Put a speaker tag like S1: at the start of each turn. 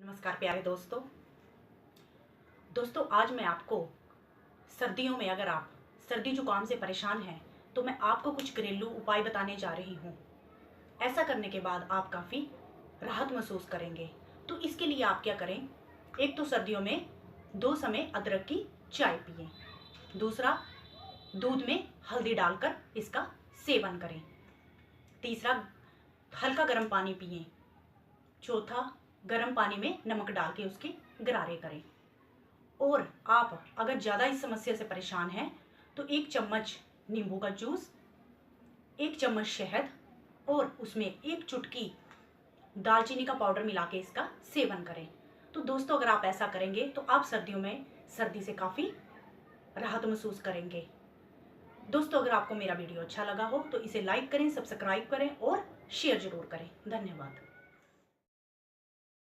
S1: नमस्कार प्यारे दोस्तों आज मैं आपको सर्दियों में अगर आप सर्दी जुकाम से परेशान हैं तो मैं आपको कुछ घरेलू उपाय बताने जा रही हूँ। ऐसा करने के बाद आप काफ़ी राहत महसूस करेंगे। तो इसके लिए आप क्या करें, एक तो सर्दियों में 2 समय अदरक की चाय पिएं। दूसरा, दूध में हल्दी डालकर इसका सेवन करें। तीसरा, हल्का गर्म पानी पिएं। चौथा, गर्म पानी में नमक डाल के उसके गरारे करें। और आप अगर ज़्यादा इस समस्या से परेशान हैं तो 1 चम्मच नींबू का जूस, 1 चम्मच शहद और उसमें 1 चुटकी दालचीनी का पाउडर मिला के इसका सेवन करें। तो दोस्तों अगर आप ऐसा करेंगे तो आप सर्दियों में सर्दी से काफ़ी राहत महसूस करेंगे। दोस्तों अगर आपको मेरा वीडियो अच्छा लगा हो तो इसे लाइक करें, सब्सक्राइब करें और शेयर ज़रूर करें। धन्यवाद।